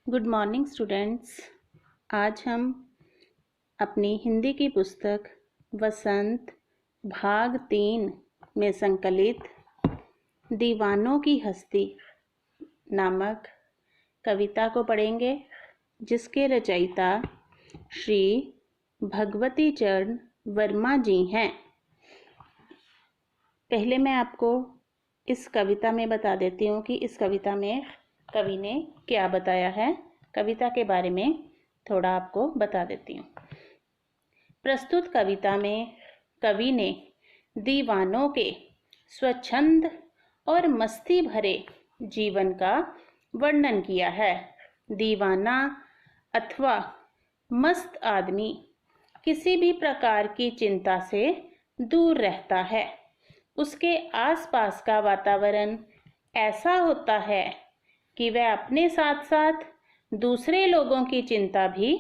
Good morning students. आज हम अपनी हिंदी की पुस्तक वसंत भाग 3 में संकलित दीवानों की हस्ती नामक कविता को पढ़ेंगे, जिसके रचयिता श्री भगवती चरण वर्मा जी हैं। पहले मैं आपको इस कविता में बता देती हूँ कि इस कविता में कवि ने क्या बताया है। कविता के बारे में थोड़ा आपको बता देती हूँ। प्रस्तुत कविता में कवि ने दीवानों के स्वच्छंद और मस्ती भरे जीवन का वर्णन किया है। दीवाना अथवा मस्त आदमी किसी भी प्रकार की चिंता से दूर रहता है। उसके आसपास का वातावरण ऐसा होता है कि वह अपने साथ साथ दूसरे लोगों की चिंता भी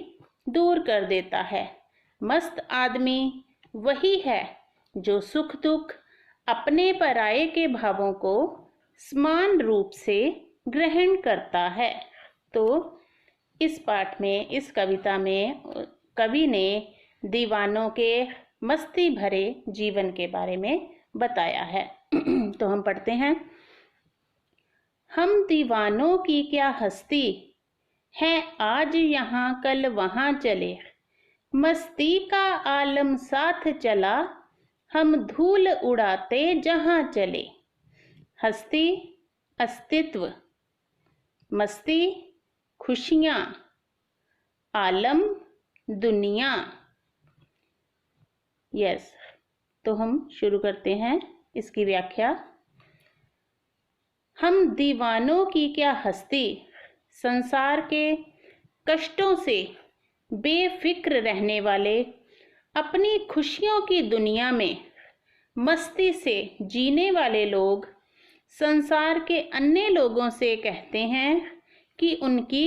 दूर कर देता है। मस्त आदमी वही है जो सुख दुख अपने पराये के भावों को समान रूप से ग्रहण करता है। तो इस पाठ में, इस कविता में कवि ने दीवानों के मस्ती भरे जीवन के बारे में बताया है। तो हम पढ़ते हैं। हम दीवानों की क्या हस्ती है, आज यहाँ कल वहाँ चले। मस्ती का आलम साथ चला, हम धूल उड़ाते जहाँ चले। हस्ती अस्तित्व, मस्ती खुशियाँ, आलम दुनिया। यस, तो हम शुरू करते हैं इसकी व्याख्या। हम दीवानों की क्या हस्ती, संसार के कष्टों से बेफिक्र रहने वाले, अपनी खुशियों की दुनिया में मस्ती से जीने वाले लोग संसार के अन्य लोगों से कहते हैं कि उनकी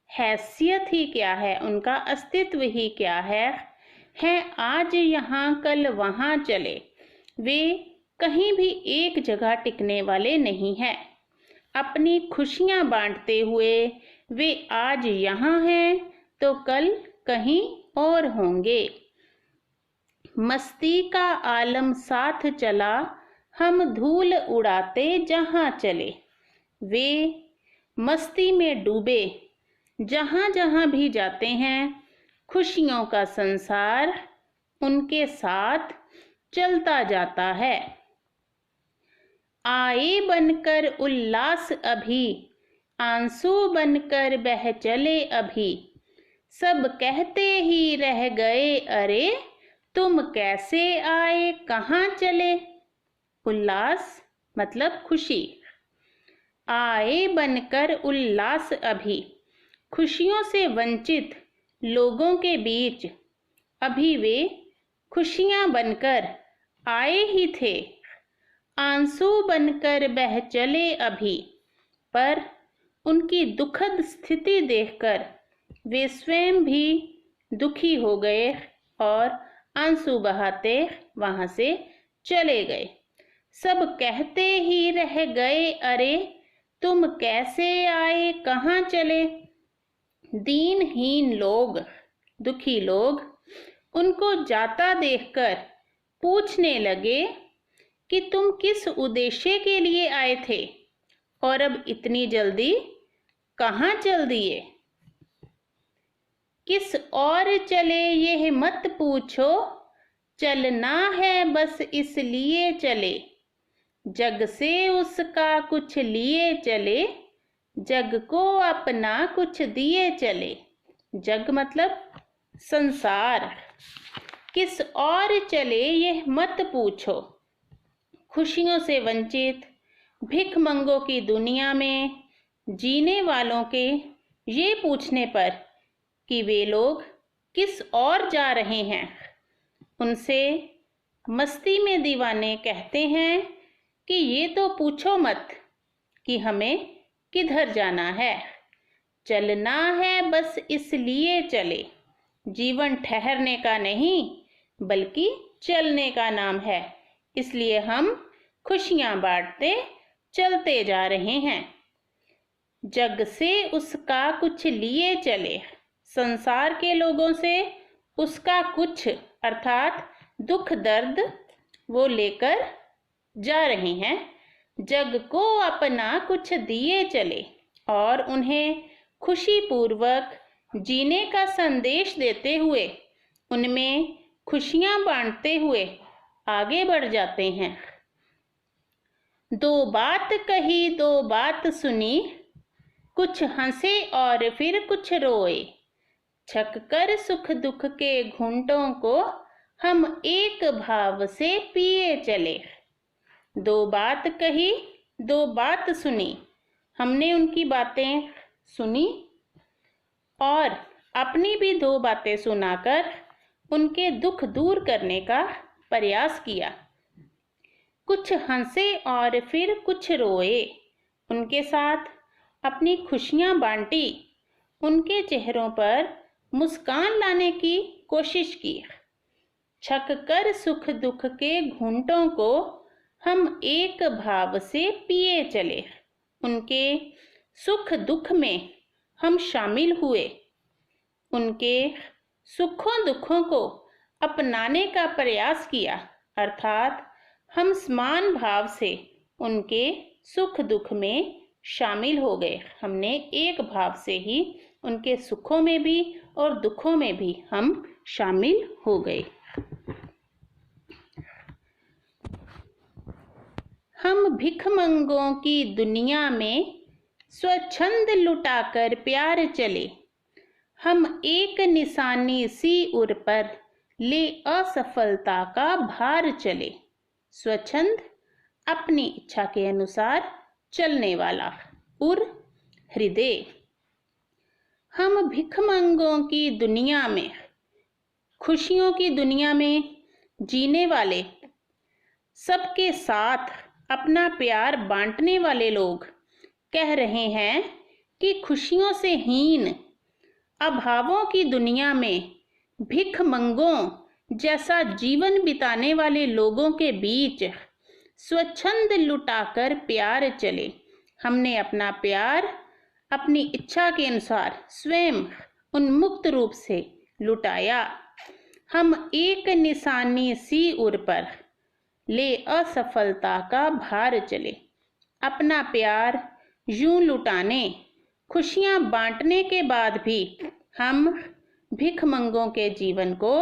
हैसियत ही क्या है, उनका अस्तित्व ही क्या है आज यहाँ कल वहाँ चले। वे कहीं भी एक जगह टिकने वाले नहीं हैं। अपनी खुशियाँ बांटते हुए वे आज यहाँ हैं तो कल कहीं और होंगे। मस्ती का आलम साथ चला, हम धूल उड़ाते जहाँ चले। वे मस्ती में डूबे जहाँ जहाँ भी जाते हैं, खुशियों का संसार उनके साथ चलता जाता है। आए बनकर उल्लास अभी, आंसू बनकर बह चले अभी। सब कहते ही रह गए अरे, तुम कैसे आए कहाँ चले। उल्लास मतलब खुशी। आए बनकर उल्लास अभी, खुशियों से वंचित लोगों के बीच अभी वे खुशियाँ बनकर आए ही थे। आंसू बनकर बह चले अभी, पर उनकी दुखद स्थिति देखकर वे स्वयं भी दुखी हो गए और आंसू बहाते वहां से चले गए। सब कहते ही रह गए अरे, तुम कैसे आए कहाँ चले। दीनहीन लोग, दुखी लोग उनको जाता देखकर पूछने लगे कि तुम किस उद्देश्य के लिए आए थे और अब इतनी जल्दी कहाँ चल दिए। किस और चले यह मत पूछो, चलना है बस इसलिए चले। जग से उसका कुछ लिए चले, जग को अपना कुछ दिए चले। जग मतलब संसार। किस और चले यह मत पूछो, खुशियों से वंचित भिखमंगों की दुनिया में जीने वालों के ये पूछने पर कि वे लोग किस और जा रहे हैं, उनसे मस्ती में दीवाने कहते हैं कि ये तो पूछो मत कि हमें किधर जाना है। चलना है बस इसलिए चले। जीवन ठहरने का नहीं बल्कि चलने का नाम है, इसलिए हम खुशियाँ बांटते चलते जा रहे हैं। जग से उसका कुछ लिए चले। संसार के लोगों से उसका कुछ अर्थात दुख दर्द वो लेकर जा रहे हैं। जग को अपना कुछ दिए चले और उन्हें खुशी पूर्वक जीने का संदेश देते हुए उनमें खुशियां बांटते हुए आगे बढ़ जाते हैं। दो बात कही दो बात सुनी, कुछ हंसे और फिर कुछ रोए। छक कर सुख दुख के घूंटों को हम एक भाव से पिए चले। दो बात कही दो बात सुनी, हमने उनकी बातें सुनी और अपनी भी दो बातें सुनाकर उनके दुख दूर करने का प्रयास किया। कुछ हंसे और फिर कुछ रोए, उनके साथ अपनी खुशियां बांटी, उनके चेहरों पर मुस्कान लाने की कोशिश की। छक कर सुख दुख के घूंटों को हम एक भाव से पिए चले। उनके सुख दुख में हम शामिल हुए, उनके सुखों दुखों को अपनाने का प्रयास किया, अर्थात हम समान भाव से उनके सुख दुख में शामिल हो गए। हमने एक भाव से ही उनके सुखों में भी और दुखों में भी हम शामिल हो गए। हम भिखमंगों की दुनिया में स्वच्छंद लुटाकर प्यार चले। हम एक निशानी सी उर पर ले असफलता का भार चले। स्वच्छंद अपनी इच्छा के अनुसार चलने वाला, उर हृदय। हम भिखमंगों की दुनिया में, खुशियों की दुनिया में जीने वाले, सबके साथ अपना प्यार बांटने वाले लोग कह रहे हैं कि खुशियों से हीन, अभावों की दुनिया में भिखमंगों जैसा जीवन बिताने वाले लोगों के बीच स्वच्छंद लुटाकर प्यार चले। हमने अपना प्यार अपनी इच्छा के अनुसार स्वयं उन्मुक्त रूप से लुटाया। हम एक निशानी सी उर पर ले असफलता का भार चले। अपना प्यार यूं लुटाने, खुशियां बांटने के बाद भी हम भिखमंगों के जीवन को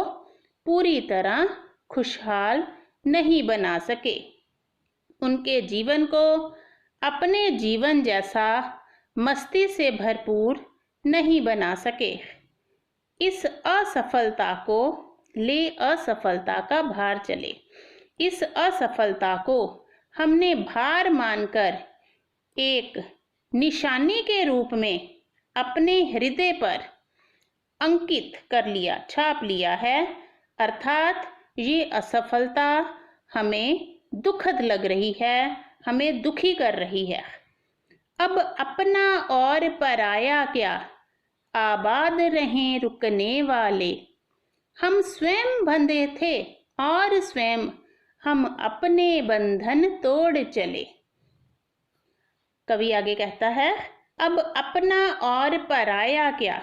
पूरी तरह खुशहाल नहीं बना सके, उनके जीवन को अपने जीवन जैसा मस्ती से भरपूर नहीं बना सके। इस असफलता को ले असफलता का भार चले। इस असफलता को हमने भार मानकर एक निशानी के रूप में अपने हृदय पर अंकित कर लिया, छाप लिया है, अर्थात ये असफलता हमें दुखद लग रही है, हमें दुखी कर रही है। अब अपना और पराया क्या, आबाद रहें रुकने वाले। हम स्वयं बंधे थे और स्वयं हम अपने बंधन तोड़ चले। कवि आगे कहता है, अब अपना और पराया क्या।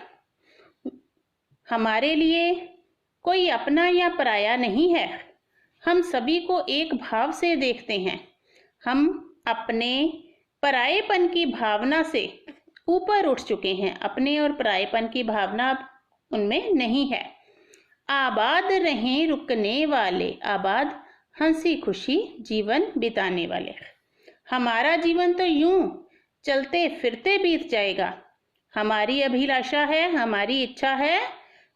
हमारे लिए कोई अपना या पराया नहीं है, हम सभी को एक भाव से देखते हैं। हम अपने परायेपन की भावना से ऊपर उठ चुके हैं, अपने और परायेपन की भावना उनमें नहीं है। आबाद रहें रुकने वाले, आबाद हंसी खुशी जीवन बिताने वाले। हमारा जीवन तो यूं चलते फिरते बीत जाएगा। हमारी अभिलाषा है, हमारी इच्छा है,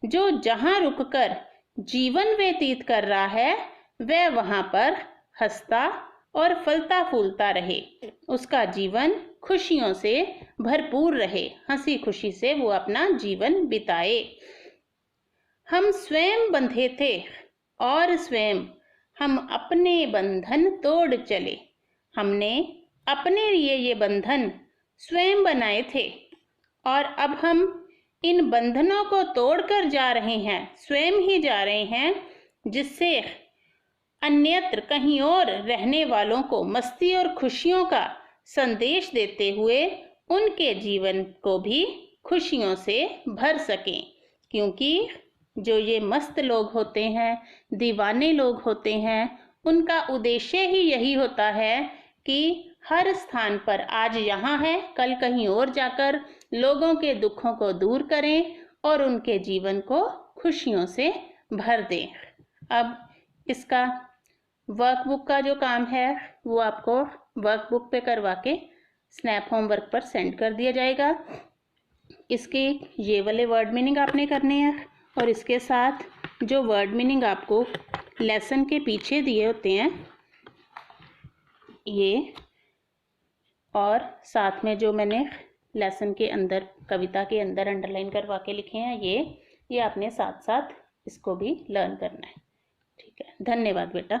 जो जहां रुककर जीवन व्यतीत कर रहा है वह वहां पर हंसता और फलता फूलता रहे, उसका जीवन खुशियों से भरपूर रहे, हंसी खुशी से वो अपना जीवन बिताए। हम स्वयं बंधे थे और स्वयं हम अपने बंधन तोड़ चले। हमने अपने लिए ये बंधन स्वयं बनाए थे और अब हम इन बंधनों को तोड़कर जा रहे हैं, स्वयं ही जा रहे हैं, जिससे अन्यत्र कहीं और रहने वालों को मस्ती और खुशियों का संदेश देते हुए उनके जीवन को भी खुशियों से भर सकें। क्योंकि जो ये मस्त लोग होते हैं, दीवाने लोग होते हैं, उनका उद्देश्य ही यही होता है कि हर स्थान पर आज यहाँ है, कल कहीं और जाकर लोगों के दुखों को दूर करें और उनके जीवन को खुशियों से भर दें। अब इसका वर्कबुक का जो काम है वो आपको वर्कबुक पे करवा के स्नैप होमवर्क पर सेंड कर दिया जाएगा। इसके ये वाले वर्ड मीनिंग आपने करने हैं और इसके साथ जो वर्ड मीनिंग आपको लेसन के पीछे दिए होते हैं ये, और साथ में जो मैंने लेसन के अंदर, कविता के अंदर अंडरलाइन करवा के लिखे हैं ये आपने साथ साथ इसको भी लर्न करना है। ठीक है, धन्यवाद बेटा।